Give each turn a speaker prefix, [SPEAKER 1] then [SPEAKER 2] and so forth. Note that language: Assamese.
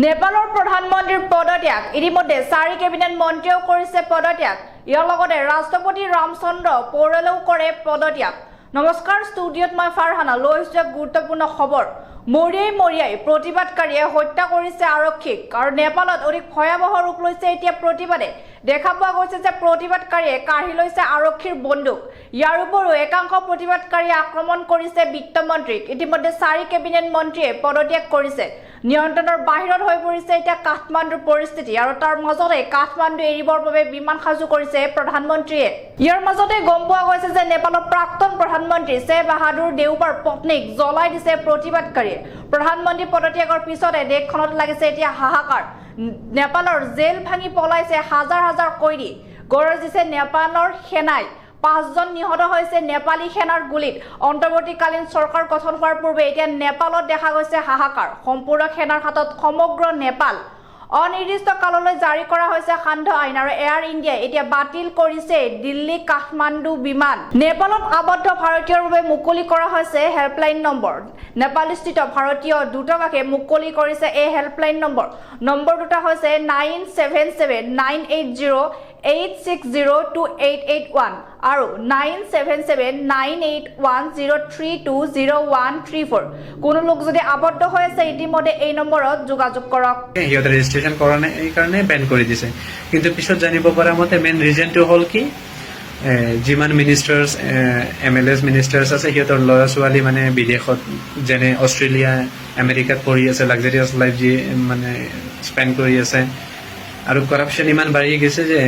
[SPEAKER 1] নেপালৰ প্ৰধানমন্ত্ৰীৰ পদত্যাগ ইতিমধ্যে 4 কেবিনেট মন্ত্ৰীও কৰিছে পদত্যাগ ইয়াৰ লগতে ৰাষ্ট্ৰপতি ৰামচন্দ্ৰ পৌৰলেও কৰে পদত্যাগ নমস্কাৰ ষ্টুডিঅত মই ফাৰহানা লৈছো গুৰুত্বপূৰ্ণ খবৰ মৰিয়াই প্ৰতিবাদকাৰীয়ে হত্যা কৰিছে আৰক্ষীক আৰু নেপালত অধিক ভয়াৱহ ৰূপ লৈছে এতিয়া প্ৰতিবাদে দেখা পোৱা গৈছে যে প্ৰতিবাদকাৰীয়ে কাঢ়ি লৈছে আৰক্ষীৰ বন্দুক ইয়াৰ উপৰিও একাংশ প্ৰতিবাদকাৰীয়ে আক্ৰমণ কৰিছে বিত্তমন্ত্ৰীক ইতিমধ্যে 4 কেবিনেট মন্ত্ৰীয়ে পদত্যাগ কৰিছে নিয়ন্ত্ৰণৰ বাহিৰত হৈ পৰিছে এতিয়া কাঠমাণ্ডুৰ পৰিস্থিতি আৰু তাৰ মাজতে কাঠমাণ্ডু এৰিবৰ বাবে বিমান সাজু কৰিছে প্ৰধানমন্ত্ৰীয়ে ইয়াৰ মাজতে গম পোৱা গৈছে যে নেপালৰ প্ৰাক্তন প্ৰধানমন্ত্ৰী শ্বেখ বাহাদুৰ দেউবাৰ পত্নীক জ্বলাই দিছে প্ৰতিবাদকাৰীয়ে প্ৰধানমন্ত্ৰী পদত্যাগৰ পিছতে দেশখনত লাগিছে এতিয়া হাহাকাৰ নেপালৰ জেল ভাঙি পলাইছে হাজাৰ হাজাৰ কয়দী গৰজিছে নেপালৰ সেনাই 5 জন নিহত হৈছে নেপালী সেনাৰ গুলিত অন্তৰ্বৰ্তীকালীন চৰকাৰ গঠন হোৱাৰ পূৰ্বে এতিয়া নেপালত দেখা গৈছে হাহাকাৰ সম্পূৰ্ণ সেনাৰ হাতত সমগ্ৰ নেপাল অনিৰ্দিষ্ট কাললৈ জাৰি কৰা হৈছে সান্ধ্য আইন আৰু এয়াৰ ইণ্ডিয়াই এতিয়া বাতিল কৰিছে দিল্লী কাঠমাণ্ডু বিমান নেপালত আবদ্ধ ভাৰতীয়ৰ বাবে মুকলি কৰা হৈছে হেল্পলাইন নম্বৰ নেপালস্থিত ভাৰতীয় দূতাবাসে মুকলি কৰিছে এই হেল্পলাইন নম্বৰ দুটা হৈছে 97798086028881 আৰু 97798103200134 কোনো লোক যদি আবদ্ধ হৈ আছে ইতিমধ্যে এই নম্বৰত যোগাযোগ কৰক
[SPEAKER 2] সিহঁতে ৰেজিষ্ট্ৰেশ্যন কৰা নাই এই কাৰণে বেন কৰি দিছে কিন্তু পিছত জানিব পৰা মতে মেইন ৰিজনটো হ'ল কি যিমান মিনিষ্টাৰ্ছ MLAs মিনিষ্টাৰ্ছ আছে সিহঁতৰ ল'ৰা ছোৱালী মানে বিদেশত যেনে অষ্ট্ৰেলিয়া আমেৰিকাত পঢ়ি আছে লাক্সাৰিয়াছ লাইফ যি মানে স্পেণ্ড কৰি আছে আৰু কৰাপশ্যন ইমান বাঢ়ি গৈছে যে